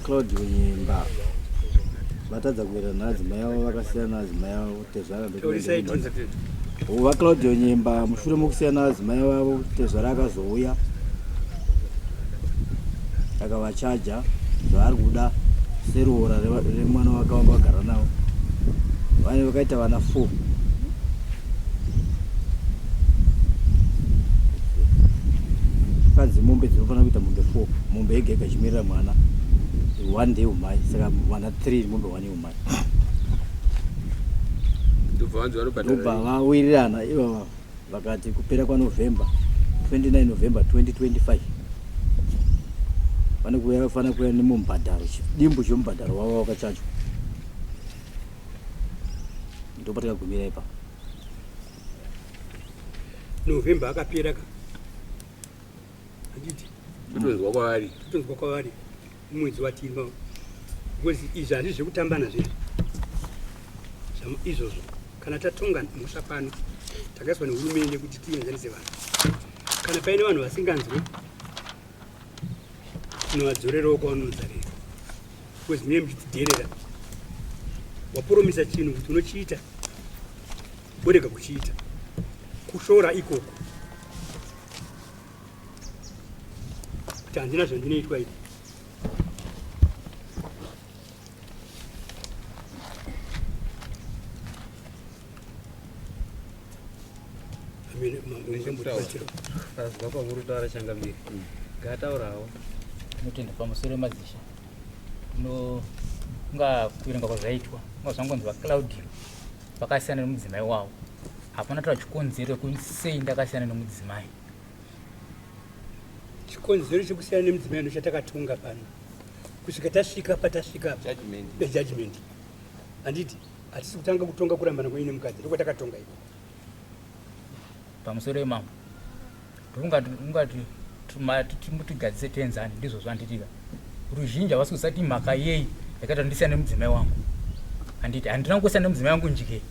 Claudio Nyimba vatadza kuita nhadzimai avo vakasiyana nadzimai avo tezvara uva Claudio Nyimba mushure mokusiyana nadzimai vavo tezvara akazouya akavachaja zvaari kuda seruora remwana wake wanga vagara navo vane vakaita vana 4 kanzi mombe dzinofanira kuita mombe 4 mombe yega yega ichimirira mwana 1 day umai saka vana 3 mombe 1 umai ndobva vawirirana ivava vakati kupera kwaNovember 29 November 2025 vanofanira kuuya nemumubhadharo chidimbu chomubhadharo wavo wakachachwa ndopatakagumira ipa November akapera anditi kutonzwa kwavari mumwedzi watima because izvi hazvi zvekutambana zvinhu izvozvo kana tatonga mhosva pano takaiswa nehurumende kuti tienzanise vanhu kana paine vanhu vasinganzwi tinovadzorerawo kwavanodzarera because mune muchitidherera waporomisa chinhu kuti unochiita borega kuchiita kushora ikoko kuti handina zvandinoitwa ipi pazwa kwamuri kutaura Changamire ngataurawo tinotenda pamusoro madzisha unga kuverenga kwazvaitwa unga zvangonzi vaClaudio vakasiyana nemudzimai wavo hapana tora chikonzero sei ndakasiyana nemudzimai chikonzero chekusiyana nemudzimai ndochatakatonga pano kusvika tasvika patasvika judgment handiti hatisi kutanga kutonga kurambana kwenyu nemukadzi ndokwatakatonga ipo pamusoro emambo ungati timutigadzise tenzani ndizvo zvanditika ruzhinji havasi kusati mhaka yei yakaita ndisiyana nemudzimai wangu handiti handina kusiyana nemudzimai wangu njike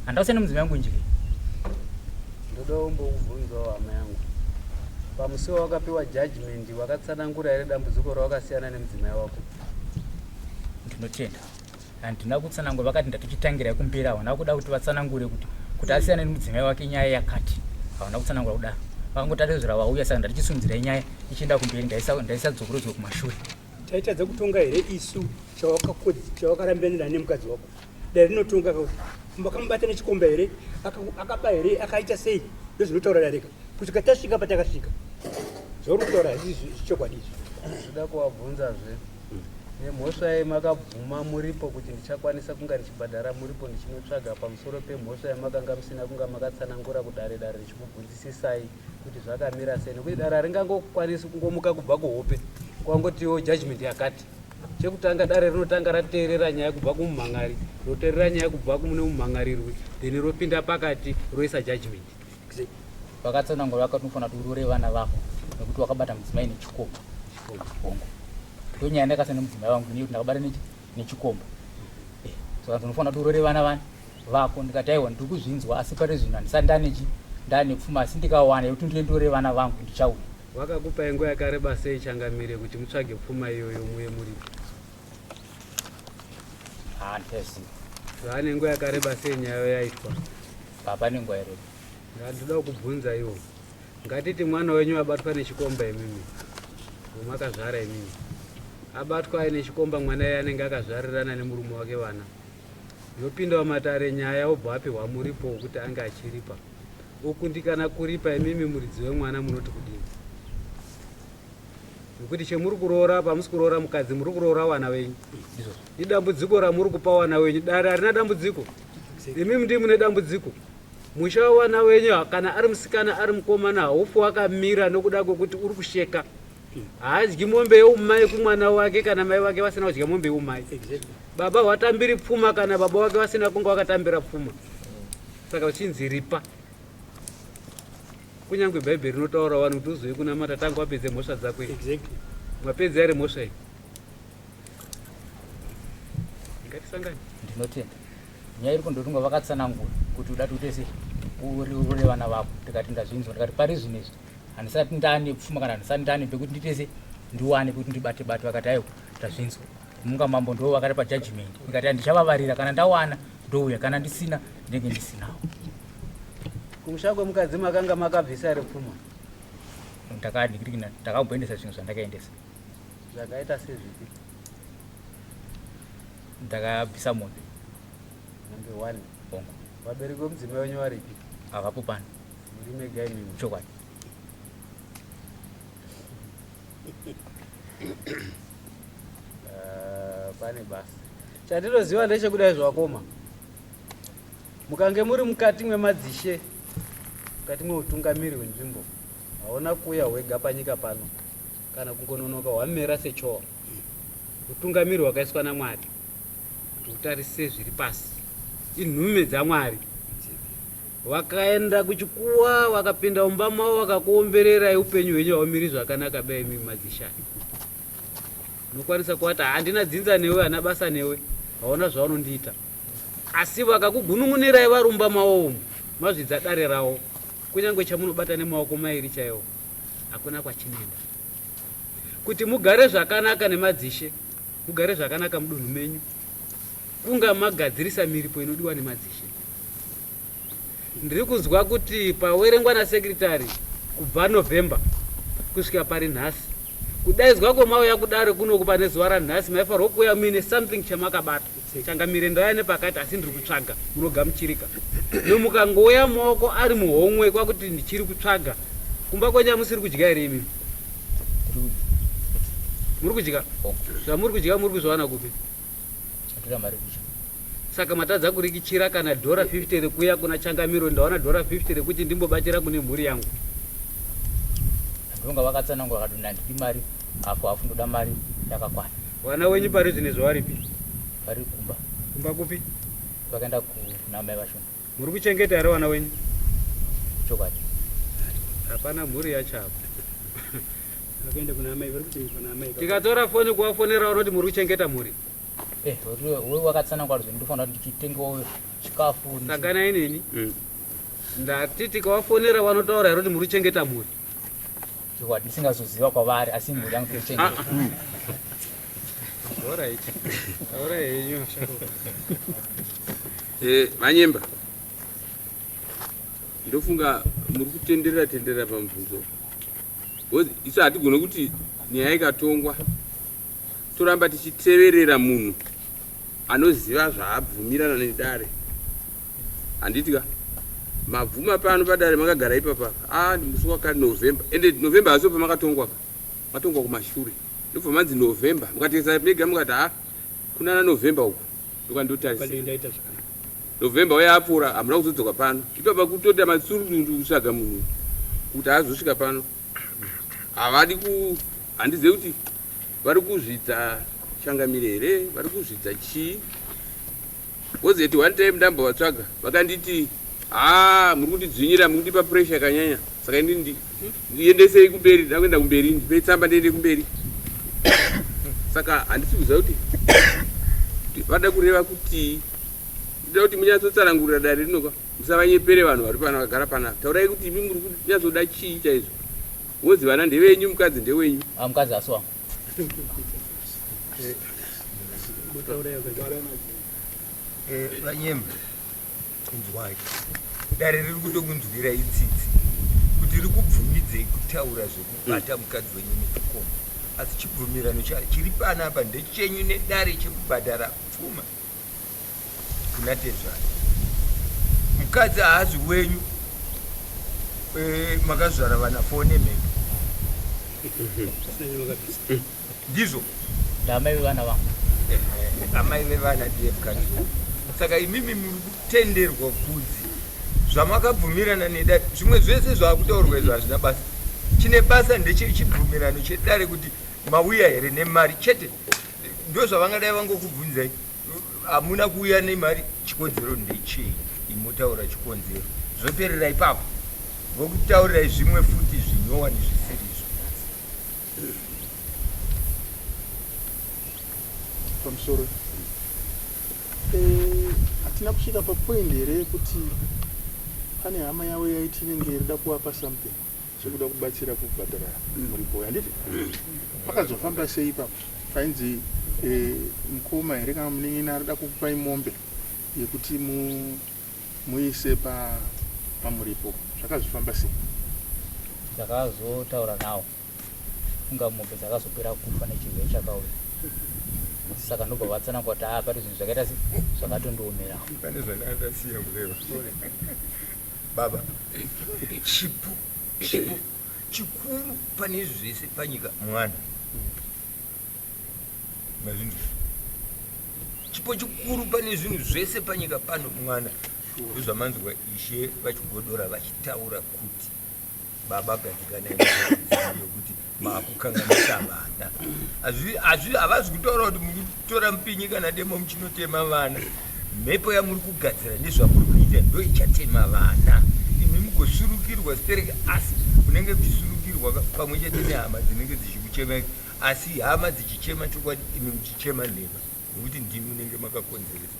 handakusiyana nemudzimai wangu njike ndoda kumbokubvunzawo hama yangu pamusiwo wakapiwa judgment wakatsanangura here dambudziko rawakasiyana nemudzimai wako ndinotenda handina kutsanangura vakati ndatichitangira kumberi havana kuda kuti vatsanangure kuti asiyana nemudzimai wake nyaya yakati havana kutsanangura kudaro vakangotarizira wauya saka ndatichisundzira nyaya ichienda kumberi ndaisadzokorodzwa kumashure taitadza kutonga here isu chawakarambiranira nemukadzi wako dai rinotonga makamubata nechikomba here akaba here akaita sei ndozvinotaura dareka kusvika tasvika patakasvika zvauri kutaura hazisi zvichokwadi izvi zvoda kuvabvunzazve nemhosva yemakabvuma muripo kuti ndichakwanisa kunga ndichibhadhara muripo ndichinotsvaga pamusoro pemhosva yamakanga musina kunga makatsanangura kudare dare richikubvunzisisai kuti zvakamira sei nekuti dare haringangokwanisi kungomuka kubva kuhope kwangotiwo judgment yakati chekutanga dare rinotanga rateerera nyaya kubva kumumhangari roteerera nyaya kubva kumune mumhangarirwi then ropinda pakati roisa judgment vakatsanangura vakati unofanira kuti urore vana vako nekuti wakabata mudzimai nechikomba bongo ndonyaya ndakasiyana nemudzimai wangu nekuti ndakabata nechikomba saka unofanira kuti urore vana vako ndikati aiwa ndiri kuzvinzwa asi pari zvino handisati ndane pfuma asi ndikawana yekuti ndiendore vana vangu ndichauya vakakupai nguva yakareba sei Changamire kuti mutsvage pfuma iyoyo muye muripo handizivi vaane nguva yakareba sei nyayo yaitwa papane nguva yareba ndandoda kukubvunza iwo ngatiti mwana wenyu abatwa nechikomba imimi vomakazvara imimi abatwa aine chikomba mwana iye anenge akazvarirana nemurume wake vana yopindawo matare nyaya obva apihwa muripo wekuti ange achiripa ukundikana kuripa imimi muridzi wemwana munoti kudini nekuti chemuri kuroora pamusi kuroora mukadzi muri kuroora wana wenyu idambudziko ramuri kupa wana wenyu dare harina dambudziko imimi ndii mune dambudziko musha wawana wenyu kana ari musikana ari mukomana haufi wakamira nokuda kwekuti uri kusheka haadyi mombe yeumai kumwana wake kana mai wake vasina kudya mombe yeumai baba watambiri pfuma kana baba wake vasina kunga wakatambira pfuma saka uchinzi ripa kunyange bhaibheri rinotaura vanhu kuti uzoi kunamata tanga wapedze mhosva dzako mwapedza here mhosva iyi ngatisangani ndinotenda nyaya iri kundotunga vakatsanangura kuti uda tutese urore vana vako ndikati ndazvinzwa ndikati pari zvinezvi handisati ndane pfuma kana handisati ndane pekuti nditese ndiwane kuti ndibate vakati ayo tazvinzwa munga mambo ndo vakati pa judgment ndikati ndichavavarira kana ndawana ndouya kana ndisina ndenge ndisinawo kumushango mukadzi makanga makabvisa ri pfuma ndakambendesa zvinhu zvandakaendesa zvakaita sezvipi ndakabvisa mombe number 1 bongo vabereki vemudzimai wenyu varipi avapo pano muri mega imimi chokwadi pane basa chandinoziva ndechekudai zvakoma mukange muri mukati mwemadzishe mukati mweutungamiri hwenzvimbo haona kuuya hwega panyika pano kana kungononoka hwamera sechowa utungamiri hwakaiswa naMwari kuti utarise zviri pasi inhume dzaMwari wakaenda kuchikuwa wakapinda mumba mavo wakakuombererai upenyu hwenyu haumiri zvakanaka bai imi madzishani unokwanisa kuvati handina dzinza newe hana basa newe haona zvaunondiita asi vakakugunun'unirai varumba mavo umu mazvidza dare ravo kunyange chamunobata nemaoko mairi chaiwo hakuna kwachinoenda kuti mugare zvakanaka nemadzishe mugare zvakanaka mudunhu menyu kunga magadzirisa miripo inodiwa nemadzishe ndiri kunzwa kuti pawerengwa nasekretari kubva November kusvika pari nhasi kudaidzwa kwemauya kudare kunokupa nezuva ranhasi maifarwa kuuya muine something chamakabata changa mirendo yane pakati asi ndiri kutsvaga munogamuchirika nomukangouya maoko ari muhomwe kwakuti ndichiri kutsvaga kumba kwenya musiri kudya here imimi muri kudya zvamuri kudya muri kuzvawana kupi saka matadza kurikichira kana $50 rekuya kuna Changamiro ndawana $50 rekuti ndimbobatira kune mhuri yangu ndonga vakatsanangura vakati ndipi mari apo afu ndoda mari yakakwana wana wenyu pari zvine zvawaripi vari kumba kupi vakaenda kuna mai vashoma muri kuchengeta here wana wenyu chokwadi hapana mhuri yacho apo vakaenda kuna mai vari kuchengeta kuna mai tikatora foni kuvafonera vanoti muri kuchengeta mhuri wewe wakatsanangura zvinhu ndofanira kuti ndichitengewo chikafu sangana inini ndati tikavafonera vanotaura here kuti muri kuchengeta mhuri chokwadi ndisingazoziva kwavari asi mhuri yangu tochengeta aura henyu Manyemba ndofunga muri kutenderera pamubvunzo isu hatigone kuti nyaya ikatongwa toramba tichiteverera munhu anoziva zvaabvumirana nedare handitika mabvuma pano padare makagara ipapa musi wakati November ende November hasipo pamakatongwa matongwa kumashure ndobva manzi November mukatekesa mega mukati kunana November uku ndokandotarisa November wayapfuura hamuna kuzodzoka pano ipapa kutoita matsurundu kutsvaga munhu kuti azosvika pano havadi handizive kuti vari kuzvidza Changamire here vari kuzvidza chii wozeti one time ndamba vatsvaga vakanditi muri kundidzvinyira muri kundipa pressure yakanyanya saka ndiendesei kumberi ndakuenda kumberi ndipei tsamba ndiende kumberi saka handisi kuziva kuti vada kureva kuti ndida kuti munyatsotsanangurira dare rinoka musavanyepere vanhu vari pano vagara pana taurai kuti imi muri kunyatsoda chii chaizvo wonzi vana ndevenyu mukadzi ndewenyu mukadzi asi wangu Vanyemba inzwai dare riri kutokunzwira itsitsi kuti riri kubvumidzei kutaura zvekubata mukadzi wenyu nechikomba asi chibvumirano chiri panapa ndechenyu nedare chekubhadhara pfuma kuna Tezvani mukadzi haazi wenyu makazvara vana 4 nemhembe ndizvo ndamai vevana vangu amai vevana ndiye mukadzi saka imimi muri kutenderwa kunzi zvamakabvumirana nedare zvimwe zvese zvakutaurwa izvo hazvina basa chine basa ndechechibvumirano chedare kuti mauya here nemari chete ndo zvavangadai vangokubvunzai hamuna kuuya nemari chikonzero ndechei imotaura chikonzero zvoperera ipapo vokutaurirai zvimwe futi zvinyowa nezvisirizvo pamusoro hatina kusvika papoindi here kuti pane hama yavo yaiti inenge irida kuvapa something chekuda kubatsira kubhadhara muripo handiti pakazofamba sei ipapo painzi mukoma here kana munin'ina arida kukupai mombe yekuti muise pamuripo zvakazofamba sei? Takazotaura nawo kunga mombe dzakazopera kufa nechirwere chakauya saka ndobva vatsana kuti pari zvinhu zvakaita zvakatondoomera pane zvandandasiya kureva baba chipo chikuru pane izvi zvese panyika mwana mazvinhu chipo chikuru pane zvinhu zvese panyika pano mwana ndozvamanzwa ishe vachigodora vachitaura kuti baba gadikanai yokuti makukanganisa vana havazi kutaura kuti muri kutora mupinyi kana demo muchinotema vana mhepo yamuri kugadzira nezvamuri kuita ndo ichatema vana imi mugosurukirwa stereke asi munenge muchisurukirwa pamwe chete nehama dzinenge dzichikuchemai asi hama dzichichema chokwadi imi muchichema nhema nekuti ndimi munenge makakonzeresa.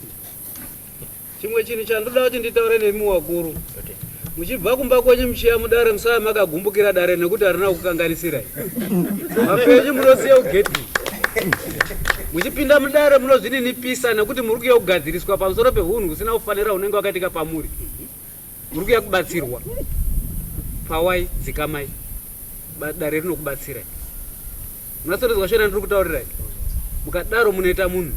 Chimwe chinhu chandoda kuti nditaure nemi wakuru muchibva kumba kwenyu muchiya mudare musava makagumbukira dare nekuti harina kukanganisirai mapenyu munosiya ugeti muchipinda mudare munozvininipisa nekuti muri kuya kugadziriswa pamusoro pehunhu husina kufanira hunenge wakatika pamuri muri kuya kubatsirwa pawai dzikamai dare rinokubatsirai munasodezwa shona ndiri kutaurirai mukadaro munoita munhu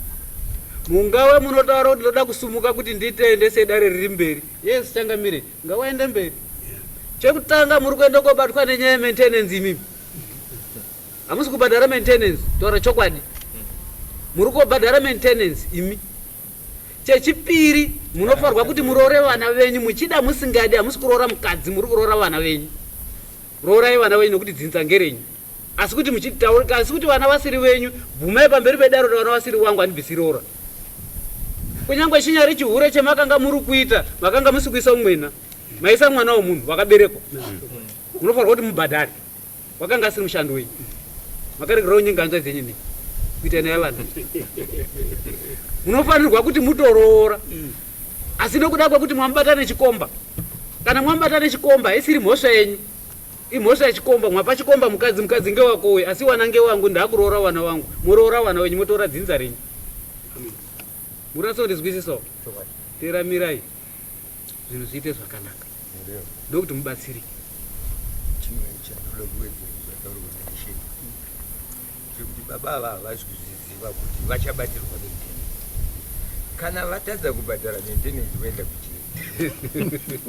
mungave munotaura kuti ndoda kusumuka kuti nditendese dare riri mberi yesu changamire ngawaende mberi chekutanga muri kuenda kobatwa nenyaya yemaintenance imimi hamusi kubhadhara maintenance taura chokwadi muri kubhadhara maintenance imi chechipiri munofarwa kuti muroore vana venyu muchida musingadi hamusi kuroora mukadzi muri kuroora vana venyu roorai vana venyu nokuti dzinza ngerenyu asi kuti muchitaurika asi kuti vana vasiri venyu bvumai pamberi pedaro kuti vana vasiri wangu handibvisiroora kunyangwe chinyari chihure chemakanga muri kuita makanga musikuisa umwena maisa mwana womunhu wakaberekwa munofanirwa kuti mubhadhare wakanga asiri mushando wenyu makaregerawo nyinganzwa dzenyu nei kuita nayavana munofanirwa kuti mutoroora asi nokuda kwekuti mwamubata nechikomba kana mwamubata nechikomba isiri mhosva yenyu imhosva yechikomba mwapa chikomba mukadzi ngewakowe asi wana ngewangu ndakuroora wana wangu muroora wana wenyu motora dzinza renyu murasondizwisisawo teramirai zvinhu zviite zvakanaka ndokuti mubatsirike. Chimwe chandinoda kuwedzera zvataurwa naisheni chekuti baba ava havasi kuzviziva kuti vachabatirwa maintenance kana vatadza kubhadhara maintenance voenda kujeri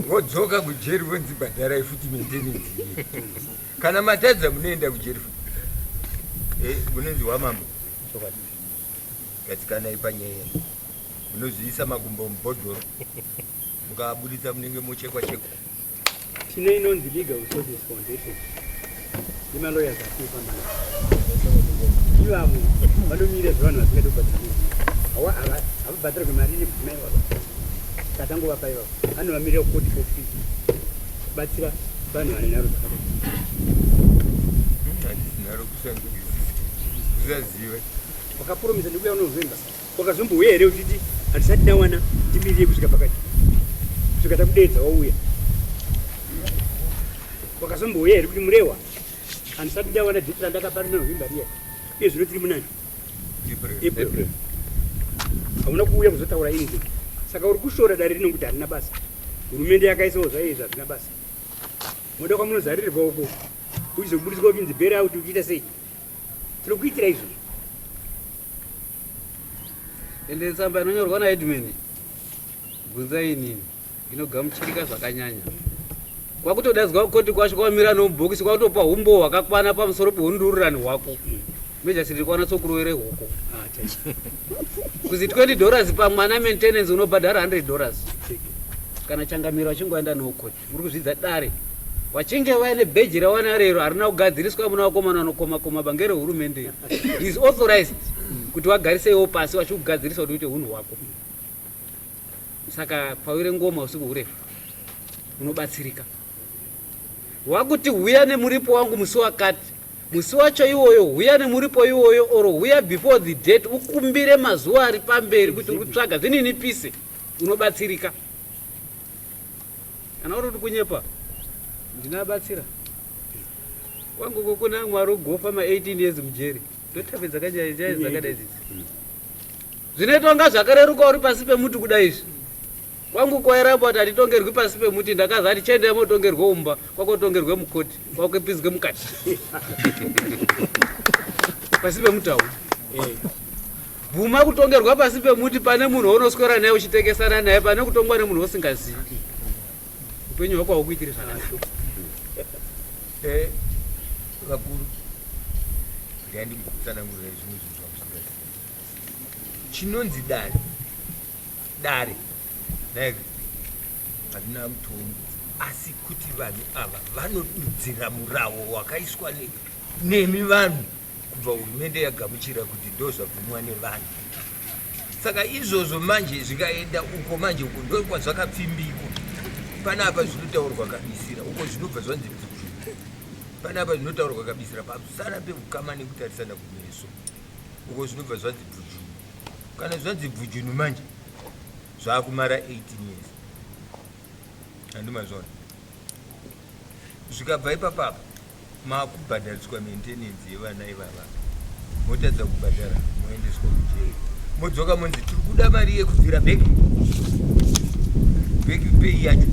vodzoka kujeri vonzi bhadharai futi maintenance kana matadza munoenda kujeri futi munonzi wamambo gatsikanai panyaya munozviisa magumbo mubhodhoro mukabuditsa munenge mochekwa chekwa. Tine inonzi Legal Resources Foundation nemalawyers asipamana ivavo vanomira zvavanhu vasingadi kubhadhara havabhadhara kwemari nepfumai vava katangovapa ivavo anovamirira kukoti ofisi kubatsira vanhu vane nharo handisina kusaziva wakapromisa ndikuya unovemba wakazombouya here uchiti handisati ndawana timirire kusvika pakati kusvika takudedza wauya wakazombouya here kuti murewa handisati ndawana dheti randakapari nanovemba riya iye zvino tiri munani April hauna kuuya kuzotaura inzi saka uri kushora dare rino kuti harina basa hurumende yakaisawo zvaiyezvo hazvina basa moda kwamunozarirwa uko uchizobudiswa uchinzi bhera kuti uchiita sei tinokuitira izvozvo ende tsamba inonyorwa naedman bvunzai inini inogamuchirika zvakanyanya kwakutodadzwa koti kwasho kwamira nomubhokisi kwakutopa umbo hwakakwana pamusoro pehundurirani hwako mejasiri kwanatsokurovere hwoko kuzi $20 pamwana maintenance unobhadhara $100 kana changamiro wachingoenda nokoti muri kuzvidza dare wachinge vaine bheji rawana rero harina kugadziriswa muna vakomana vanokoma bangere hurumende is authorized kuti wagariseiwo pasi wachikugadzirisa kuti uite hunhu hwako saka pawire ngoma usiku hurefu unobatsirika wakuti huya nemuripo wangu musi wakati musi wacho iwoyo huya nemuripo iwoyo oro huya before the date ukumbire mazuva ari pamberi kuti uri kutsvaga zvininipise unobatsirika kana uri kuti kunyepa ndinabatsira Kwangu kuna Mwari ogofa 18 years mujeri. Ndotape dzakadai dzidzi. Zvinoitwa nga zvakareruka uri pasi pemuti kudai izvi. Kwangu kwairamba kuti hatitongerwi pasi pemuti, ndakazi hati chiendai motongerwa umba, kwakotongerwe mukoti, kwakopizwe mukati. Pasi pemuti hau. Bvuma kutongerwa pasi pemuti pane munhu waunoswera naye uchitekesana naye, pane kutongwa nemunhu usingazivi. Upenyu hwako haukuitiri zvakanaka. Vakuru, ndandikutsanangurira zvimwe zvinhu zvamusingazivi. Chinonzi dare naika hazvina mutongo, asi kuti vanhu ava vanodudzira murawo wakaiswa nemi vanhu kubva hurumende yagamuchira kuti ndozvabvumiwa nevanhu. Saka izvozvo manje zvikaenda uko manje uko ndokwazvakapfimbikwa. Panapa zvinotaurwa kabisira, uko zvinobva zvanzi bvujuru. Panapa zvinotaurwa kabisira pamusana pehukama nekutarisana kumeso, uko zvinobva zvanzi bvujuru. Kana zvanzi bvujunu manje zvakumara 18 years. Handimazvona. Zvikabva ipapapa makubhadhariswa maintenance yevana ivava. Motadza kubhadhara moendeswa kujeri. Modzoka monzi tiri kuda mari yekubvira back pay yacho.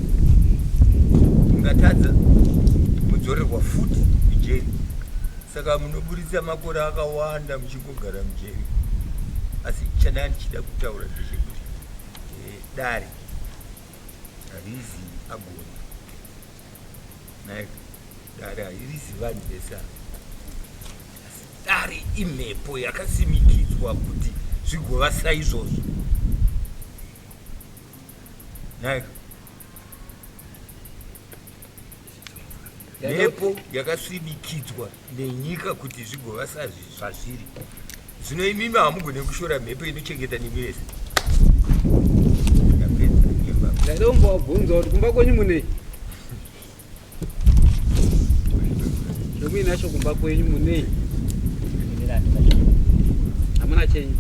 Mungatadza mudzorerwa futi kujeri. Saka munoburitsa makore akawanda muchingogara mujeri. Asi chanani chida kutaura ndechekuti dare harizi agoni. Naika dare harisi vanhu vese. Asi dare imhepo yakasimikidzwa kuti zvigova saizvozvo. Naika mhepo yakasimikidzwa nenyika kuti zvigova sazvazviri. Zvino imimi hamugone kushora mhepo inochengeta nemi vese. Ndaida kumbobvunza kuti kumba kwenyu munei? Zvomuinacho kumba kwenyu munei? Hamuna chenyu?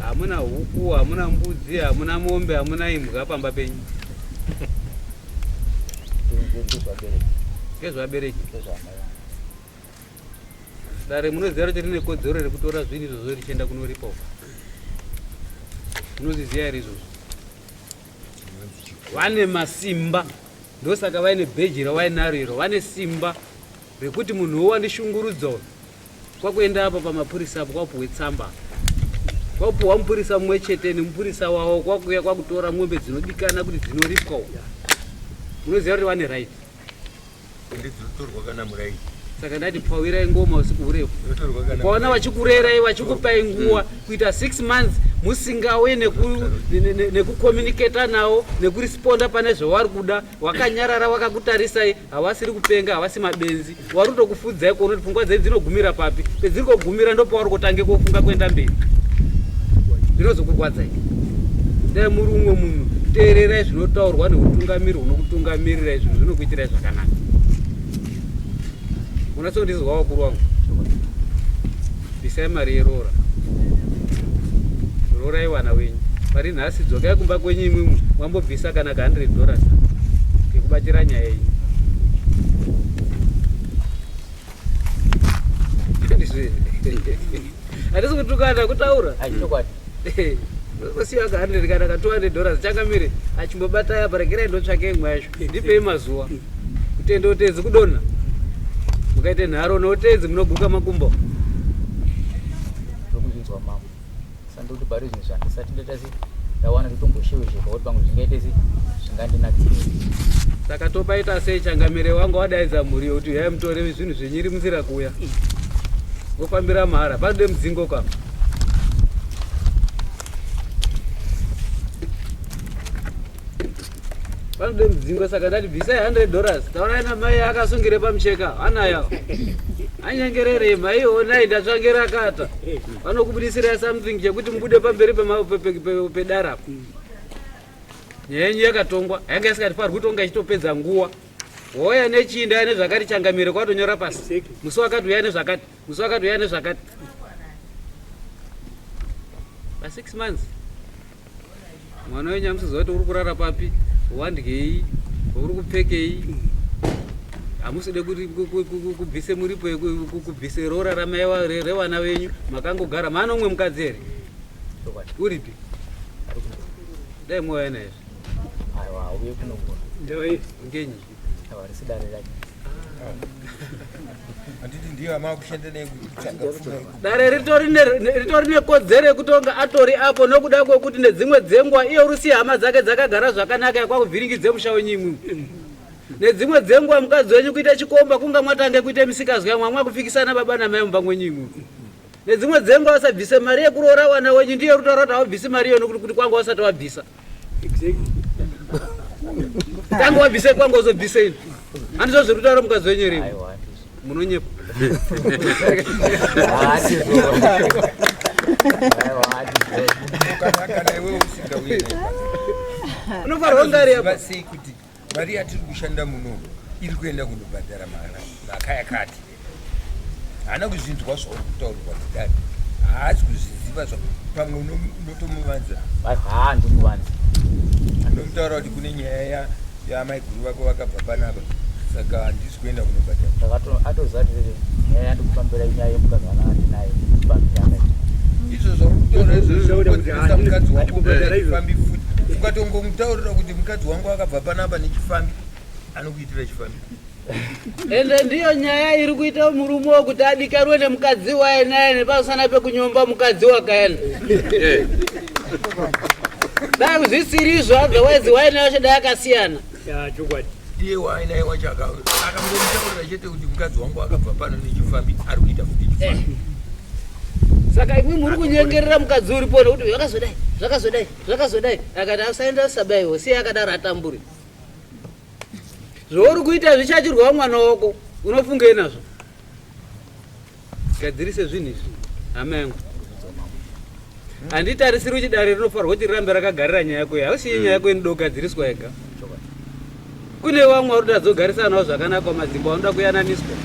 Hamuna huku, hamuna mbudzi, hamuna mombe, hamuna imbwa pamba penyu? Ngezvabereki. Dare munoziva kuti rine kodzero rekutora zvinhu izvozvo richienda kunoripawo. Munozviziva here izvozvo? Vane masimba, ndosaka vaine bheji ravainaro iro. Vane simba rekuti munhu wandishungurudza kwakuenda apa pamapurisa apo kwapuhwe tsamba. Kwapuhwa mupurisa mumwe chete nemupurisa wavo kwakuya kwakutora mombe dzinodikana kuti dzinoripwawo. Munoziva kuti vane right. Ndidzotorwa kana muraiti. Saka ndati pfawirai ngoma usiku urefu. Ukaona vachikurerai vachikupai nguva kuita 6 months musingawe nekucommunicata navo nekuresponda pane zvavari kuda, wakanyarara wakakutarisai, havasiri kupenga, havasi mabenzi, vari kutokufudzai kuona kuti pfungwa dzenyu dzinogumira papi. Pedziri kugumira ndipo pavari kutange kofunga kuenda mberi. Zvinozokukwadzai. Dai muri umwe munhu, teererai zvinotaurwa neutungamiri hunokutungamirira. Izvi zvinokuitirai zvakanaka. Unatsondizwa wakuru wangu. Bisai mari yerora. Rorai vana wenyu. Pari nhasi dzokai kumba kwenyu imwimwe mwambobvisa kana $100 ngekubatira nyaya yenyu. Hatisi kutukana kutaura. Achokwadi. Osiya $100 kana $200 changamire achimbobataya parekerai ndotsvake imwe yacho. Ndipei mazuva. Kutenda utedzi kudonha. Mukaite nharo noutedzi munoguka makumbo. Zvokuzinzwa mama. Sandoti pari zvinhu zvandisati ndatasi ndawana kutomboshewesheka kuti pamwe zvingaite zvingandinakira. Saka topaita sei changamire wangu wadaidza mhuri yokuti uyai mutore zvinhu zvenyiri munzira kuuya. Wofambira mahara, panode mudzingo kwa. Panode mudzingo, saka ndati bvisai $100. Taona ina mai akasungire pamucheka, anayo. Anyengerere mai onai ndatsvangera kata. Vanokubudisira something chekuti mubude pamberi pedara. Nyaya yenyu yakatongwa, yanga isikati pari kutonga ichitopedza nguva. Woya nechinda nezvakati changamire kwatonyora pasi. Musi wakati uya nezvakati, musi wakati uya nezvakati. Pa 6 months. Mwana wenyu amusiziva kuti uri kurara papi, wandyei, uri kupfekei. hamuside kuti kubvise muripo kubvise rora ramaiwa revana venyu makangogara manomwe mukadzi here uripi dai mwoya naizvo aiwa uye kunogona ndoi ngenyi aiwa risidare rake handiti ndiyo amakushanda dare ritori nekodzero yekutonga atori apo nokuda kwekuti nedzimwe dzenguva iye urusi hama dzake dzakagara zvakanaka yakwakuvhiringidze musha wenyu imwimu nedzimwe dzenguva mukadzi wenyu kuita chikomba kunga mwatange kuita misikazwa yamwe mwakufikisana baba namai mumba mwenyu imwimu nedzimwe dzenguva wasabvise mari yekuroora wana wenyu ndiye rutaura kuti haubvisi mari iyo nokuti kuti kwanga wasati wabvisa tanga wabvise kwanga uzobviseini handizvo zviri kutaura mukadzi wenyu iri munonyepa unofarwa ngari apa sei kuti mari yatiri kushanda muno iri kuenda kundobhadhara mhaka yakati haana kuzvinzwa zvauri kutaurirwa kudai haasi kuzviziva pamwe unotomuvanza ndomuvanza ndomutaura kuti kune nyaya yamai guru vako vakabva panapa saka handisi kuenda kunobhadhara atozati nyaya yandikufambira inyaya yemukadzi wanga andinaye kufambirana izvo zvauri kutaura mukadzi wako chifambi futi ukatongomutaurira kuti mukadzi wangu akabva panapa nechifambi anokuitira chifambi ende ndiyo nyaya iri kuita murume wokuti adikarwe nemukadzi waenaye nepasana pekunyomba mukadzi wakaenda dai kuzvisiri izvo otherwise waenaye wacho dai akasiyana chokwadi iye waenaye wacho akangomutaurira chete kuti mukadzi wangu akabva pano nechifambi ari kuita futi chifambi saka imwi muri kunyengerera mukadzi uripo nekuti zvakazodai akati asaenda sabaiwo siye akadaro atamburi zvouri kuita zvichachirwa mwana wako unofungei nazvo gadzirise zvinhu izvi hama yangu handitarisiri uchidare rinofarwa kuti rirambe rakagarira nyaya yako hausiye nyaya yako inodogadziriswa yega kune vamwe vari kuti adzogarisana navo zvakanaka madzimba vanoda kuyananiswa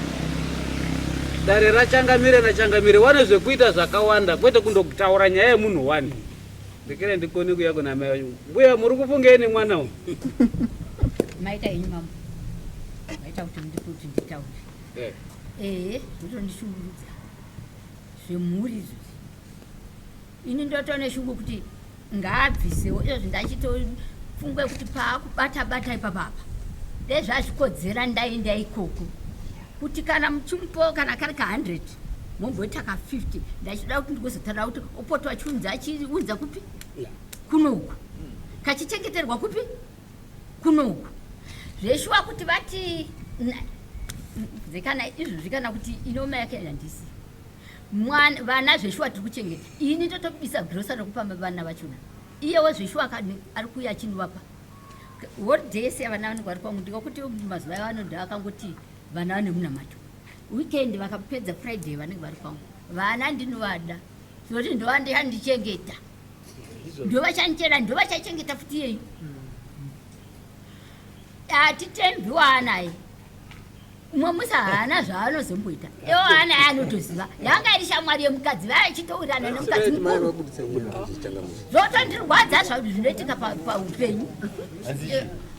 dare rachangamire wane zvekuita zvakawanda kwete kundotaura nyaya yemunhu wani ndekere ndikoni kuya kuna mai vanyu mbuya muri kufungei nemwana uyu maita henyu mambo maita kuti ndikuti nditaure zvotondishungurudza zvemhuri izvozvi ini ndotone shungu kuti ngaabvisewo izvozvi ndachitofungwe kuti paakubata ipapapa ndezvazvikodzera ndaenda ikoko kuti kana muchimupo kana kari ka100 momboita ka50 ndachida kuti ndikozotaura kuti opota wachiunza achiunza kupi kunoku kachichengeterwa kupi kunoku zveshuwa kuti vati zekana izvozvi kana kuti inoma yake handisi vana zveshuwa tiri kuchengeta ini ndotobisa grosa rekupamba vana vachona iyewo zveshuwa ari kuya achindivapa holiday yese yavana vanenge vari kwangu ndikakuti mazuva avanodha akangoti vana vane munamato weekend vakapedza friday vanenge vari kwangu vana ndinovada zoti ndovandihandichengeta ndovachandichera ndovachachengeta futi yeyu atitembi waanaye umwe musa haana zvaanozomboita iwo haana yaanotoziva yanga iri shamwari yemukadzi vaichitourirana nemukadzi mukuru zvotondirwadza zvazvo zvinoitika paupenyu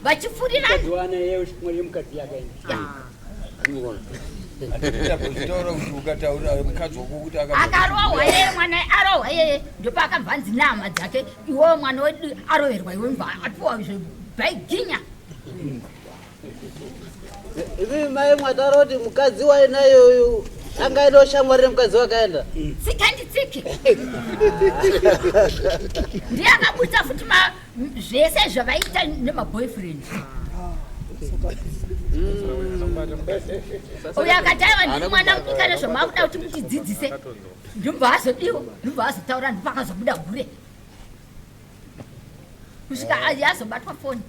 vachifuriranaaakarohwa yeye mwana arohwa yeye ndopaakabva nzi nama dzake iwo mwana wedu aroverwa iwe mva apiwa zvebhaiginya ivi mai mwataura kuti mukadzi wainayoyu angaenda shamwari mukadzi wakaenda sikanditsiki ndiye akabudisa futi zvese zvavaita nemaboyfriend uyo akati aiva ndiri mwana mudika nezvamakuda kuti mutidzidzise ndobva azodiwa ndobva azotaura ndipakazobuda gure kusvika azobatwa foni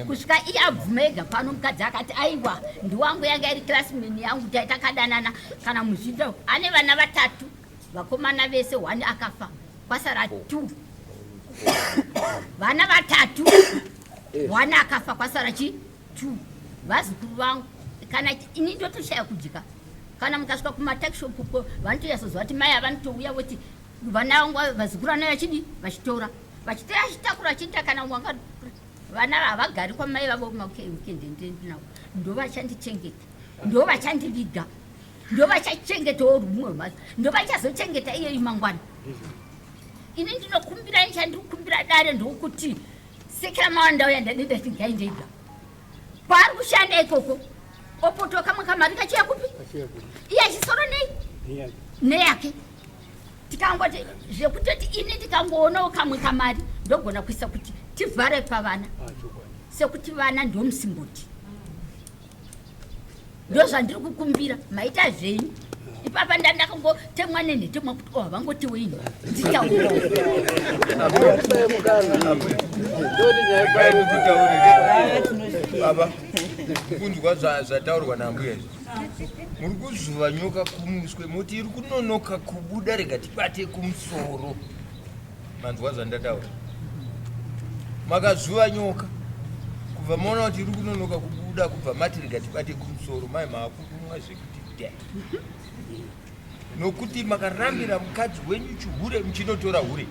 kusvika iye abvuma ega pano mukadzi akati aiwa ndiwangu yanga iri classman yangu taitakadanana kana muzvindo ane vana 3 vakomana vese 1 akafa kwasara 2 vana 3 1 akafa kwasara 2 vazukuru vangu kana ini ndotoshaya kujika kana mukasvika kumatakishop uko vanotoyasozva kuti mai avanotouya voti vana vangu vazukuru vana vachidi vachitora vachitoya chitakura chinta kana wanga vana havagari kwamai vavo weekend ndinavo ndovachandichengeta ndo vachandiviga, ndo vachachengetawo rumwe mhatso, ndo vachazochengeta iyeyi mangwana. Ini ndinokumbira nichandikumbira dare ndokuti sekera mawanda uya ndadenda kuti ngaindeiga kwaari kushanda ikoko opotoka mukamari kachiya kupi iye achisoro nei neyake tikangoti zvekutoti ini tikangoonawo kamwe kamari ndogona kuisa kuti tivhare pavana sekuti vana ndomusimboti ndo zvandiri kukumbira maita zvenyu ipapa ndandakangotemwa nenhetemwa kuti havangoti weini baba kunzwa zvataurwa nambuya izvi muri kuzuva nyoka kumuswe moti iri kunonoka kubuda rega tibate kumusoro manzwa zvandataura makazuva nyoka kubva maona kuti iri kunonoka kubuda kubva mati rega tibate kumusoro mai maakurumwa zvekuti da nokuti makarambira mukadzi wenyu chihure muchinotora hure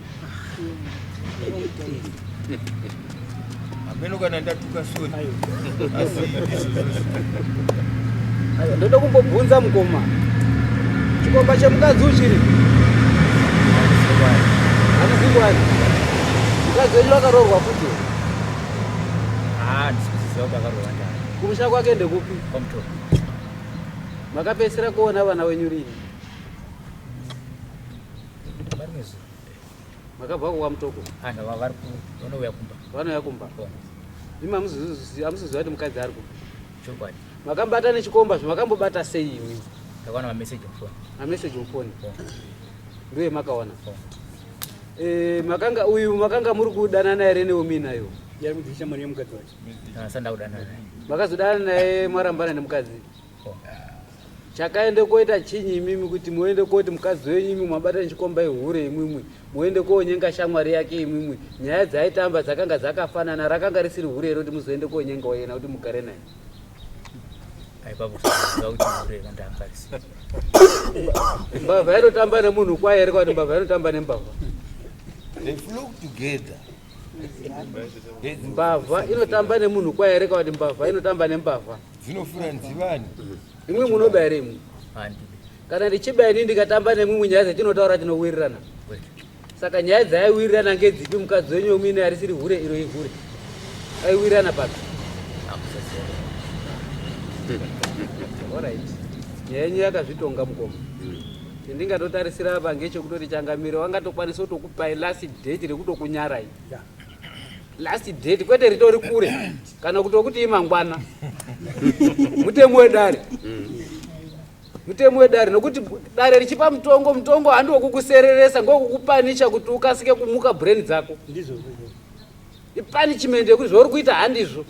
ameno kana ndatuka sori ndoda kumbobvunza mukoma chikomba chemukadzi uchiri hanizingwani mukadzi wenyu akaroorwa futi ndisiziva kuti akaroorwa ndani kumusha kwake ndekupi kwamutoro makapedzisira kuona vana wenyu rini varimezu makabva kuwa mutoko vanouya kumba vanouya kumba imi hamusiziva kuti mukadzi ari kumba chokwadi makambata nechikomba zvamakambobata sei imwi ndakaona mameseji mufoni mameseji mufoni ndoye makaona makanga muri kudanana here neominayo yari mudzicha mari yemukadzi wacho asanda kudanana naye makazodana naye marambana nemukadzi chakaende koita chinyi imimi kuti muende koti mukadzi wenyu imi mwabata nechikomba ihure imwimwi muende konyenga shamwari yake imwimwi nyaya dzaitamba dzakanga dzakafanana rakanga risiri hure ero kuti muzoende konyenga wayena kuti mugare naye mbavha inotamba nemunhu kwaye here kwati mbavha inotamba nembavha mbavha inotamba nemunhu kwaye here kwati mbavha inotamba nembavha zvinofura nzivani imwe munoba here imwe kana ndichiba ini ndikatamba nemwimwe nyaya dzetinotaura tinowirirana saka nyaya dzaiwirirana ngedzipi mukadzi wenyu omine harisiri hure iro ihure aiwirirana papi alright nyaya yenyu yakazvitonga mukoma chendingatotarisira apa ngechekutoti changamiro wangatokwanisa kutokupai last date rekutokunyarai last date kwete ritori kure kana kutokuti imangwana mutemo wedare mutemo wedare nokuti dare richipa mutongo handokukusereresa ngokukupanisha kuti ukasike kumuka brain dzako ndizvo ipunishment yekuti zvauri kuita handizvo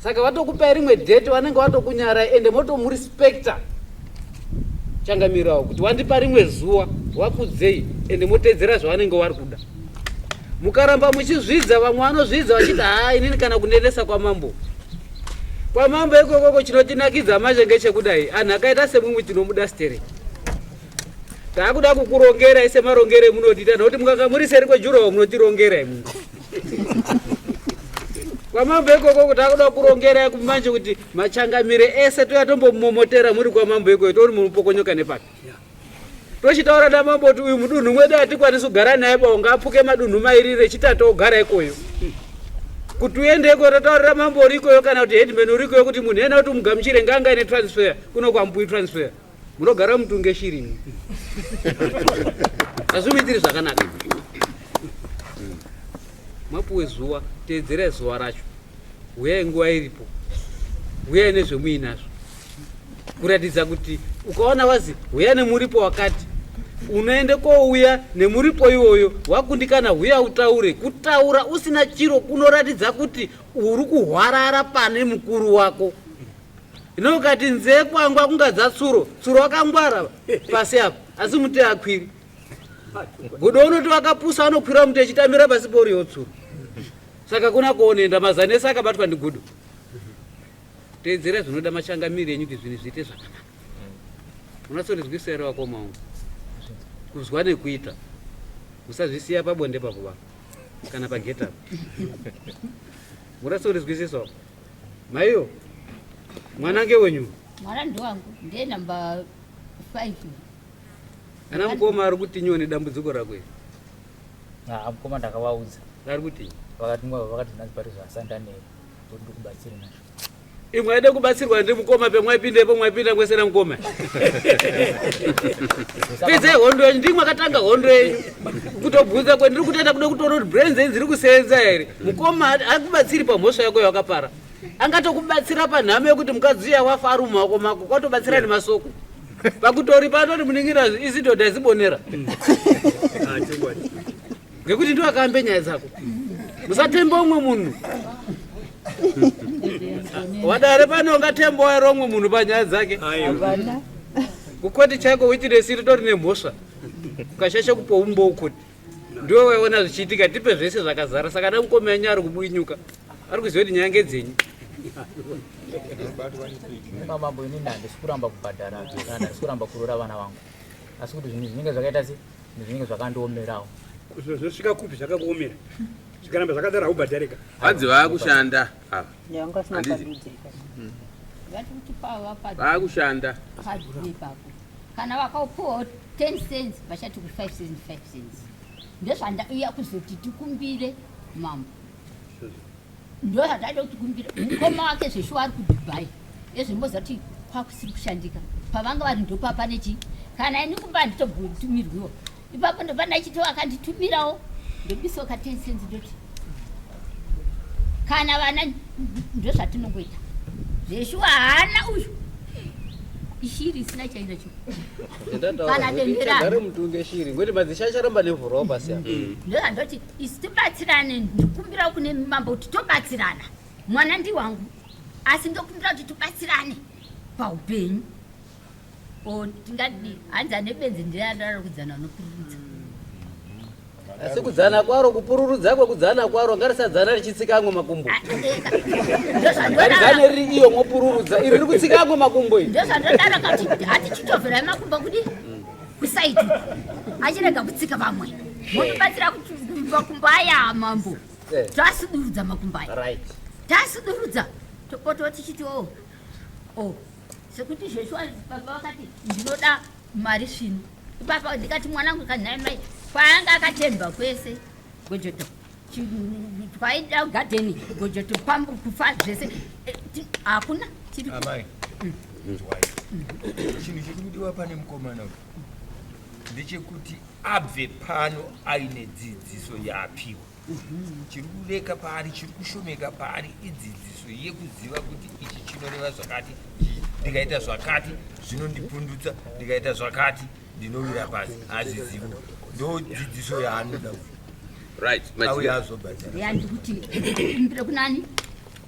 saka watokupai rimwe date wanenge watokunyarai ende motomurespecta changamirawo kuti wandipa rimwe zuva wakudzei ende motedzera zvawanenge wari kuda mukaramba muchizvidza vamwe vanozvidza vachiti inini kana kunenesa kwamambo ikokoko chinotinakidza manje ngechekudai anhu akaita semumwe tinomuda stere taakuda kukurongerai semarongere munotita nokuti mukanga muri seri kwejurawo munotirongerai munhu kwamambo ikokoko taakuda kurongerai kumanje kuti machangamire ese toya tombomomotera muri kwamambo ikoyo tori munopokonyoka nepati tochitaura namambo kuti uyu mudunhu mwedu hatikwanisi kugara naye baunga apuke madunhu mairi rechitatu ogara ikoyo kuti uende ikoyo totaurira mambo uri ikoyo kana kuti headman uri ikoyo kuti munhu ena kuti mugamuchire nganga ine transfer kuno kwambui transfer munogara mutunge shirini azvimuitiri zvakanaka mapuwe zuva teedzerai zuva racho uyai nguva iripo uyai nezvemuinazvo kuratidza kuti ukaona wazi uya nemuripo wakati unoende kouya nemuripo iwoyo wakundikana huya utaure kutaura usina chiro kunoratidza kuti uri kuhwarara pane mukuru wako ino ukati nzee kwangwa kungadza tsuro wakangwara pasi apo asi muti akwiri godo unoti wakapusa anokwira muti echitamira pasi poriyo tsuro saka kuna kuonenda mazanese akabatwa ndigudo teedzera zvinoda machangamiri enyu kuti zvinhu zviite zvakanaka unatsonizwisa here wakomawo kuzwa nekuita usazvisiya pabonde papo vanhu kana pagetapo muratsonizwisisawo maiyo Mwana ngewenyu? Mwana ndowangu ndiye namba 5. Ana mukoma ari kuti nyoni dambudziko rakwe. Mukoma ndakavaudza. Ari kuti vakati nhanzi pari zvasandane kuti ndikubatsire nazvo. Imwe aida kubatsirwa ndi mukoma pemwaipindepo mwaipinda mwesera mukoma. Pedze hondo yenyu ndimwe akatanga hondo yenyu. Kutobvunza kwendiri kutoenda kuda kutoona kuti brains dzenyu dziri kusenza here. Mukoma akubatsiri pamhosva yako yakapara. Angatokubatsira panhamo yekuti mukadzi uya wafa ari mumako mako kwatobatsira nemasoko. Pakutori panoti muningira isi dhodha zibonera. Ngekuti ndiwo akaambe nyaya dzako. Musatemba umwe munhu. Wadare pano ungatemba ere umwe munhu panyaya dzake. Kukoti chako witness ritori nemhosva. Ukashasha kupa umbokoti. Ndiwe waiona zvichiitika tipe zvese zvakazara saka namukoma yenyu ari kubunyuka. Ari kuziva kuti nyaya ngedzenyu. Mambo inini handisi kuramba kubhadhara kana handisi kuramba kuroora vana vangu. Asi kuti zvinhu zvinenge zvakaita zvinenge zvakandiomerawo. Zvosvika kupi zvakakuomera? Zvikaramba zvakadaro haubhadharika. Vadzi vakushanda ava. Vakushanda. Kana vakaupuwa 10 cents vachati ku 5 cents 5 cents. Ndozvandauya kuzoti tikumbire mambo. Ndozvandada kuti kumbire mukoma wake zveshuwa ari kuDubai. Ezvimozati kwakusiri kushandika. Pavanga vari ndopapa nechi. Kana ini kumba nditotumirwiwo. Ipapo ndopanda chito akanditumirawo. Ndobisoka 10 cents ndoti. Kana vana ndozvatinongoita. Zveshuwa hana uyu. Ishiri isina chaina cho. Kana dendera mutunge shiri ngoti madzishasharamba nevhuro basi. Ndoda ndoti isitibatsirane ndikumbira kune mambo kuti tobatsirana. Mwana ndi wangu. Asi ndokumbira kuti tobatsirane paupenyu. Tingadi hanza nebenzi ndiyadara kudzana nopururudza. Asi kudzana kwaro kupururudza kwekudzana kwaro ngarisadzana richitsika amwe makumbo. Ngane riri iyo mopururudza iri riri kutsika amwe makumbo iyi. Ndozvandodara kuti hati chitovhera makumbo kudi kusaiti. Achirega kutsika vamwe. Motobatsira kuti makumbo aya mambo. Tasudurudza makumbo aya. Right. Tasudurudza. Topototi chito. Sekuti zveshuwa baba vakati ndinoda mari zvino. Baba ndikati mwanangu kanhai mai kwaanga akatemba kwese gojoto kwaida gadeni gojoto pambu kufa zvese hakuna chiri amai chinhu chiri kudiwa pane mukomana uyu ndechekuti abve pano aine dzidziso yaapiwa. Chiri kureka paari chiri kushomeka paari idzidziso yekuziva kuti ichi chinoreva zvakati ndikaita zvakati zvinondipundutsa ndikaita zvakati ndinowira pasi azizivo ndo dzidziso yaanoda auya azobhadhara yandikuti kumbire kunani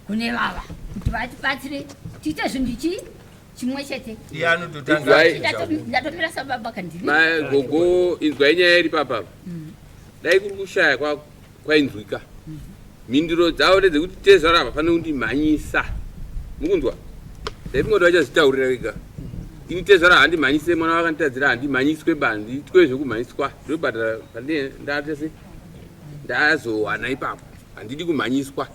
kune vava kuti vatibatsire tiite zvinhu ichi chimwe chete iye anototanga ndatomira sababa kandiri gogo inzwai nyaya iri papapa dai kuri kushaya kwainzwika mhinduro dzavo ndedzekuti tezvaro apa pane kundimhanyisa mukunzwa ndaipingoti vachazvitaurira vega ini tezvaro handimhanyise mwana wakanditadzira handimhanyiswe bandi itwe zvekumhanyiswa ndobhadhara ndatese ndazowana ipapo handidi kumhanyiswa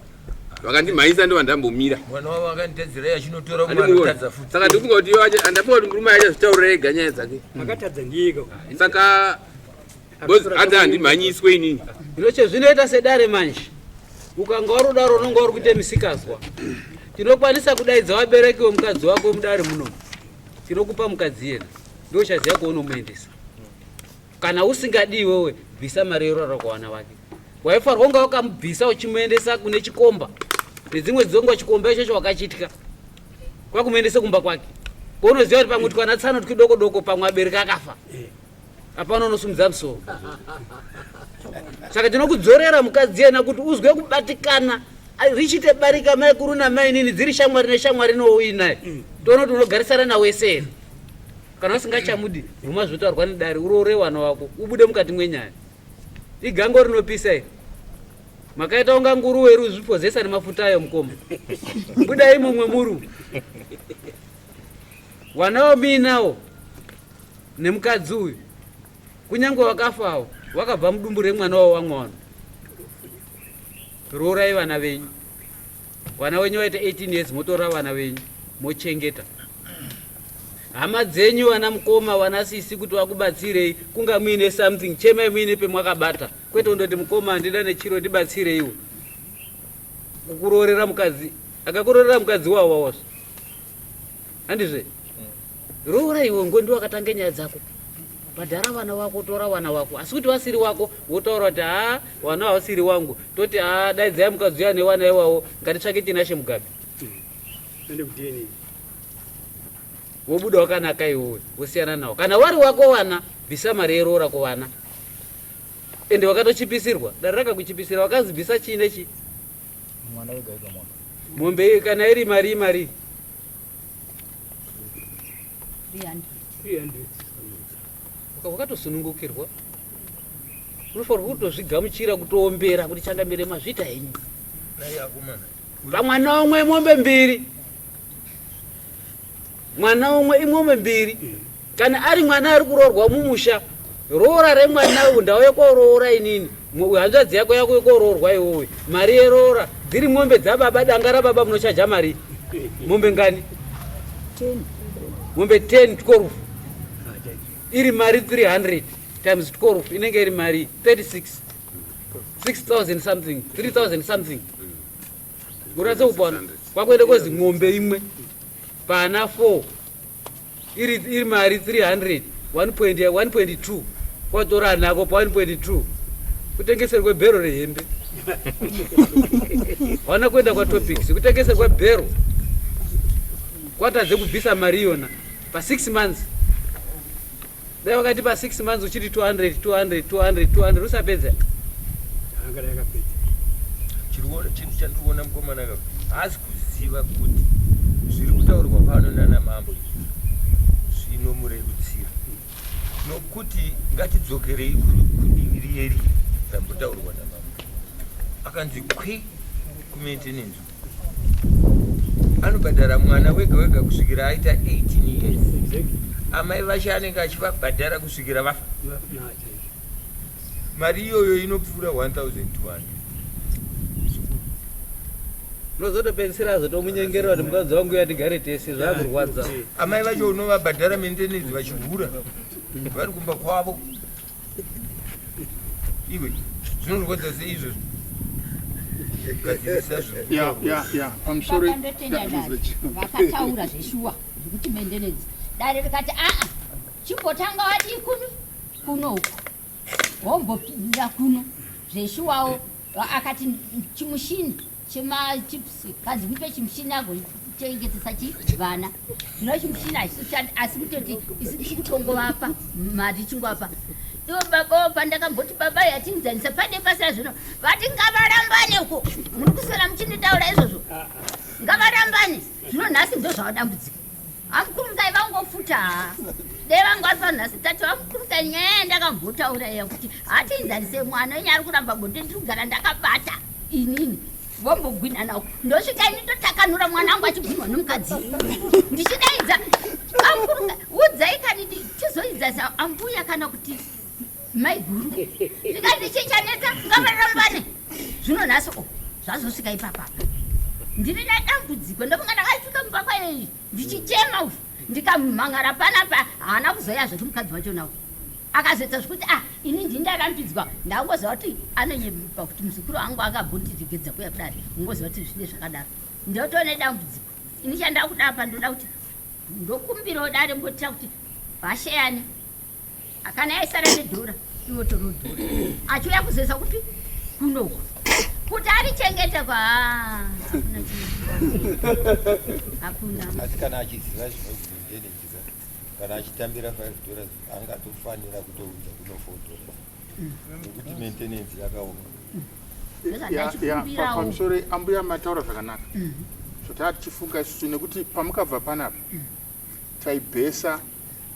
vakandimhanyisa ndo vandambomira mwana wavo akanditadzira yachinotora kumarutadza futi saka ndopinga kuti andapinga kuti murume achazvitaurira ega nyaya dzake akatadza ndiyeka saka hanzi handimhanyiswe inini inoche zvinoita sedare manje ukanga warudaro unonga uri kuite misikazwa tinokwanisa kudaidza vabereki vemukadzi wako mudare muno tinokupa mukadzi yena ndochaziva kwaunomuendesa kana usingadi iwewe bvisa mari yorora kuvana vake waifarwa unga wakamubvisa uchimuendesa kune chikomba nedzimwe dzonga chikomba ichocho wakachitya kwakumuendese kumba kwake kwaunoziva kuti pamwe tikana tsano tikidoko doko pamwe abereki akafa apana unosumudza musoro saka tinokudzorera mukadzi yena kuti uzwe kubatikana richite barika mai kuru namai nini dziri shamwari neshamwari nouinaye tonoti unogarisana naweseri kana usingachamudi vhuma zvotaurwa nedare uroore wana wako ubude mukati mwenyaya igango rinopisa iri makaita unga nguru weru zvipozesa nemafuta ayo mukoma budai mumwe muru wana wamuinawo nemukadzi uyu kunyange wakafawo wakabva mudumbu remwana wavo wamwe wano roorai vana venyu vana venyu vaita 18 years motora vana venyu mochengeta hama dzenyu vana mukoma vana sisi kuti vakubatsirei kunga muine something chemai muine pemwakabata kwete undoti mukoma handida nechiro ndibatsireiwo kukurorera mukadzi akakurorera mukadzi wawawaso handizve roora iwe ngondi wakatanga nyaya dzako bhadhara vana vako tora vana vako asi kuti vasiri wako wotaura kuti vana havasiri wangu toti daidzai mukadzi uya nevana iwawo ngatitsvake tinashe mugabe wobuda wakanaka iwowe wosiyana nawo kana wari wako vana bvisa mari yeroora kuvana ende wakatochipisirwa dare rakakuchipisira wakazibvisa chii nechi mombe kana iri mari wakatosunungukirwa unofanirwa kutozvigamuchira kutoombera kuti changamire mazvita henyu pamwana umwe mombe mbiri mwana umwe imwombe mbiri kana ari mwana ari kuroorwa mumusha roora remwana uyu ndauye koroora inini hanzvadzi yako yako yekoroorwa iwowe mari yeroora dziri mombe dzababa danga rababa munochaja mari mombe ngani mombe 10 12 iri mari 300 times 12 inenge iri mari 36 6000 something 3000 something muratse kupona kwakwende kwezi mombe imwe pana 4 iri mari 300 1.2 kwatora nako pa 1.2 kutengeserwe bhero rehembe wana kuenda kwa topics kutengeserwe bhero kwatadze kubvisa mari iyona pa 6 months dai wakati pa 6 months uchiti 200 usapedza chinhu chandikuona mukomana haasi kuziva kuti zviri kutaurwa pano nana mambo zvinomurerutsira nokuti ngatidzokerei kudiviri rambotaurwa namambo akanzi kwi kumaintenance anobhadhara mwana wega wega kusvikira aita 18 years amai vacho anenge achivabhadhara kusvikira vafa mari iyoyo inopfuura 1200 nozotopedzisira zotomunyengerera kuti mukadzi wangu yatigare tese zvakurwadza amai vacho unovabhadhara maintenance vachihura vari kumba kwavo iwe zvinorwadza seizvozvo vakataura zveshuwa zvekuti mendenedzi dare rikati chimbotanga wadi kuno uku wombopinda kuno zveshuwawo akati chimushini chemachipsi kadzi mupe chimushini agochengetesa chivana zvino chimushini hachishandi asi kutoti isi tichitongovapa mari chingwapa iwo baba pandakamboti baba yatinzanisa pane basa zvino vati ngavarambane uko muri kusera muchinitaura izvozvo ngavarambane zvino nhasi ndo zvavadambudzika amukurumkai vangofuta dai vangu vari panhasi tati vamukurumkai nyaya ndakambotaura iya kuti hatinzanise mwana wenyu ari kuramba bonde ndiri kugara ndakabata inini vombogwina nawo ndosvika nditotakanura mwana wangu achigwinwa nomukadzi ndichidaidza amukurumkai udzai kani tizoidza ambuya kana kuti maiguru zvikati chichanetsa ngavarambane zvino nhasi zvazosvika ipapapa ndiri nadambudziko ndokunga ndakasvika mupapa yeyi ndichichema uzvo ndikamhangara panapa haana kuzoya zvoti mukadzi wacho nawo akazoita zvokuti ini ndindarambidzwa ndangoziva kuti anonyepa kuti muzukuru wangu akabhondiregedza kuya kudari ungoziva kuti zvine zvakadaro ndotone dambudziko ini chandaa kudapa ndoda kuti ndokumbirawo dare mbotira kuti vasheyani kana yaisara nedhora iwo toro dhora achiuya kuzoisa kuti kunoko kuti arichengete kwa hakuna asi kana achiziva zvinokuindenenjiza kana achitambira $5 angatofanira kutoudza kunofotora nekuti maintenance yakaoma pamusoro ambuya mataura zvakanaka zvotava tichifunga isusu nekuti pamukabva panapa taibhesa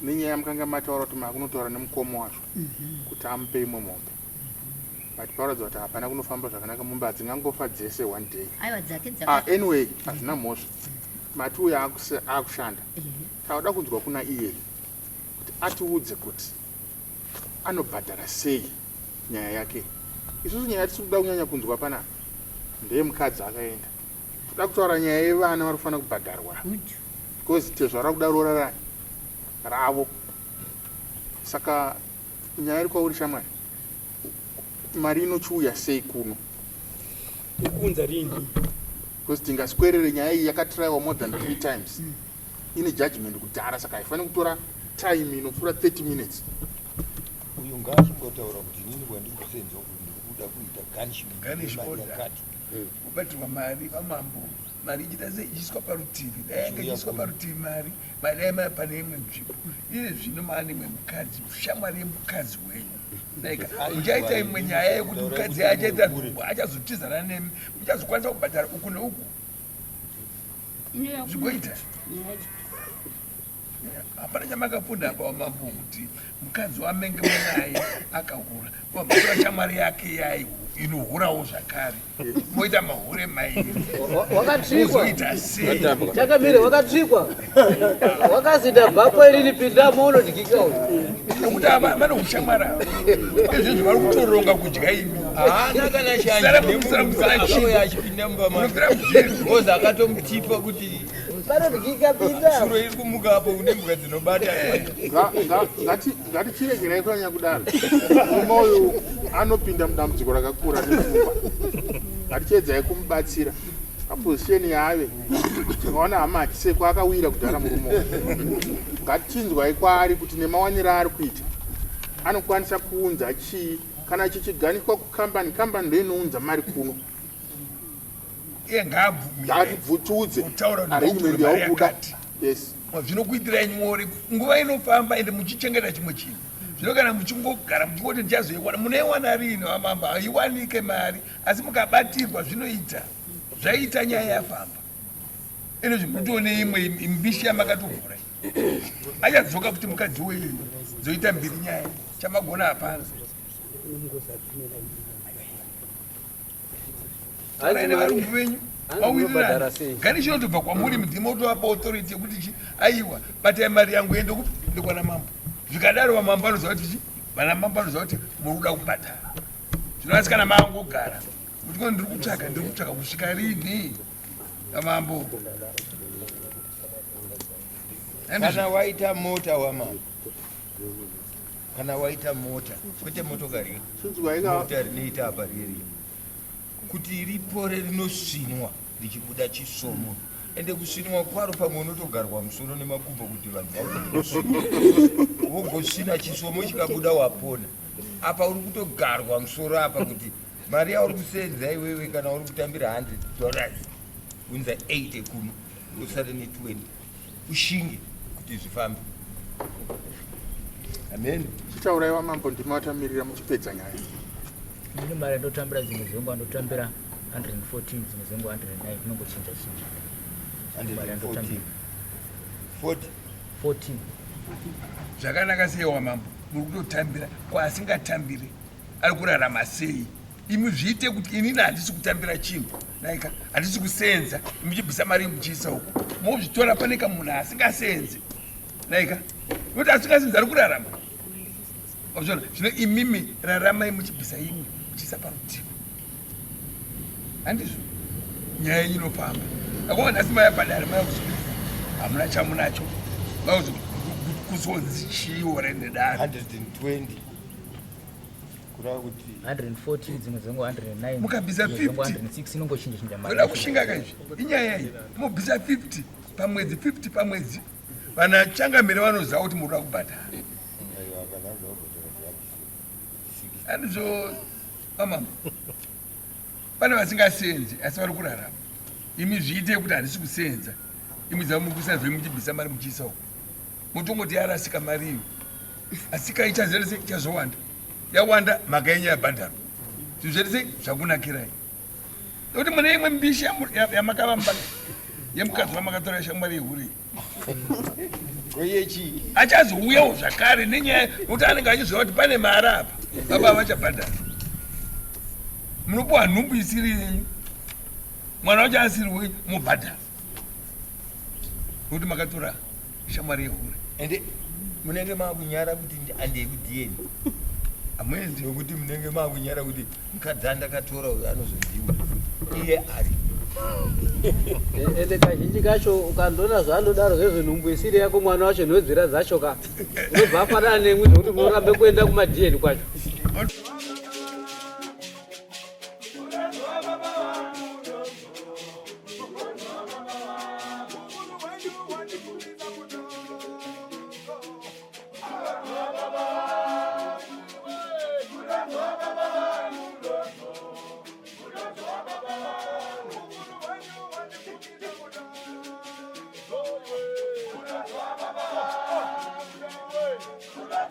nenyaya mukanga mataura kuti makunotaura nemukoma wacho kuti amupe imwe mombe but pauradza kuti hapana kunofamba zvakanaka mombe hadzingangofa dzese one day anyway hazvina mhosva mati uyo akushanda tauda kunzwa kuna iye kuti atiudze kuti anobhadhara sei nyaya yake isusu nyaya yatisi kuda kunyanya kunzwa panapa ndeye mukadzi akaenda toda kutaura nyaya yevana vari kufanira kubhadharwa because tezva rakuda rora ravo. Saka nyaya iri kwauri shamwari, mari inochiuya sei kuno? Ikunza rini? Because tingaswerere nyaya iyi yakatraiwa more than 3 times. Ine judgment kudhara, saka haifaniri kutora time inopfuura 30 minutes. Uyu ngaachingotaura kuti inini kwandiri kusenza kuda kuita ganishmodakati kubatirwa mari vamambo, mari ichita sei ichiswa parutivi, dai yanga ichiswa parutivi mari dai pane imwe nzvimbo. Iye zvino maane imwe mukadzi, shamwari yemukadzi wenyu. Muchaita imwe nyaya yekuti mukadzi achaita nhumbu, achazotizana nemi, muchazokwanisa kubhadhara uku neuku. Zvigoita hapana chamakafunda apa wamambo kuti mukadzi wamenge munaye akahura, wabhatora shamwari yake yayo inohurawo zvakare, moita mahure mairi. Wakatsvikwa sei? Chakamire wakatsvikwa. Wakazida bhakwa iri lipindamo unodyika uyu. Nekuti vane ushamwara. Izvi vari kutoronga kudya imi. Haana kana shanje achipinda mubama. Ngozi akatomutipa kuti panodyika pinda. suro iri kumuka apo une mbuka dzinobata. Ngatichiregerai kunyanya kudaro. Murume uyu anopinda mudambudziko rakakura nepfungwa. Ngatichiedzai kumubatsira papozisheni yaave. Tinoona hama achisekwa akawira kudhara murume uyu. Ngatichinzwai kwaari kuti nemawaniro ari kuita anokwanisa kuunza chii kana chichiganiswa kukambani, kambani ndio inounza mari kuno. Iye ngaabvutudze arrangement yakubuda. Yes. Zvinokuitirai nyore nguva inofamba ende muchichengeta chimwe chinhu. Zvino kana muchingogara muchingoti ndichazoiwana, munoiwana rini wamamba? Haiwanike mari, asi mukabatirwa zvinoita zvaita nyaya yafamba. Ene zvimutone imwe mbishi yamakatogura achadzoka kuti mukadzi weyu zoita mbiri nyaya chamagona hapana. Aine varungu venyu vawirirana gani chinotobva kwamuri mudhima utovapa authority yekuti aiwa batai mari yangu ende ndikwana mambo. Zvikadaro vamambo anoziva kuti vana mambo anoziva kuti muri kuda kubhadhara. Zvinoasi kana mangogara kuti ndiri kutsvaka kusvika rini vamambo. Kana waita mota wamambo, kana waita mota, kwete motokari, mota rinoita apa riri, kuti ripore rinosvinwa richibuda chisomo, ende kusvinwa kwaro pamwe unotogarwa musoro nemakumbo kuti vanhu vogosvina chisomo chikabuda wapona. Apa uri kutogarwa musoro apa kuti mari yauri kusenza iwewe kana uri kutambira $100 unza 80 kuno usare ne20 ushinge kuti zvifambe. Amen. Chichauraiwa mambo ndimatamirira muchipedza nyaya. Mune mari ndotambira dzimwe zenguva ndotambira 114 dzimwe zenguva 109 inongochinja chinja. 14 zvakanaka sei wamambo muri kutotambira kwaasingatambire ari kurarama sei? Imi zviite kuti inini handisi kutambira chinhu naika handisi kusenza muchibvisa mari muchiisa uko mozvitora pane kamunhu asingasenzi naika nokuti asingasenzi ari kurarama. Zvino imimi raramai muchibvisa imwe muchiisa parutivi, handizvo nyaya yenyu inofamba. Akona nhasi maya padare maya hamuna chamunacho mauzi kuzonzi chiore nedare 120 kurava kuti 140 dzimwe zenguva 109 mukabvisa 50 inongochinja chinja mari. Oda kushinga kaizvi inyaya iyi mubvisa 50 pamwedzi 50 pamwedzi vana changamire vanoziva kuti muri kuda kubhadhara. Handizvo amama pane vasingasenzi asi vari kurarama. Imi zviite kuti handisi kusenza, imi dzava muri kusenza muchibvisa mari muchiisa uko mutongoti yarasika mari iyo asika ichazerese ichazowanda yawanda mhaka yenyu yabhadharwa zvizverese zvakunakirai nokuti mune imwe mbishi yamakavamba yemukadzi wamakatora shamwari yehuri achazouyawo zvakare nenyaya nokuti anenge achiziva kuti pane mari apa baba vachabhadhara. Munopiwa nhumbu isiri yenyu, mwana wacho asiri mubhadhara nokuti makatora shamwari yehuri. ende munenge makunyara kuti handei kudhieni Amwendi nokuti munenge makunyara kuti mukadzi andakatora uyo anozondiwa iye ari ende kazhinji kacho ukandoona zvaanodaro zvezvenhumbu isiri yako mwana wacho nhodzira dzacho ka unobva afanana nemwi zvokuti munorambe kuenda kumadhiyeni kwacho.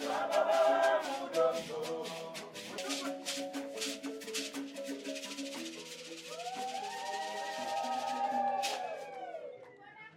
Baba,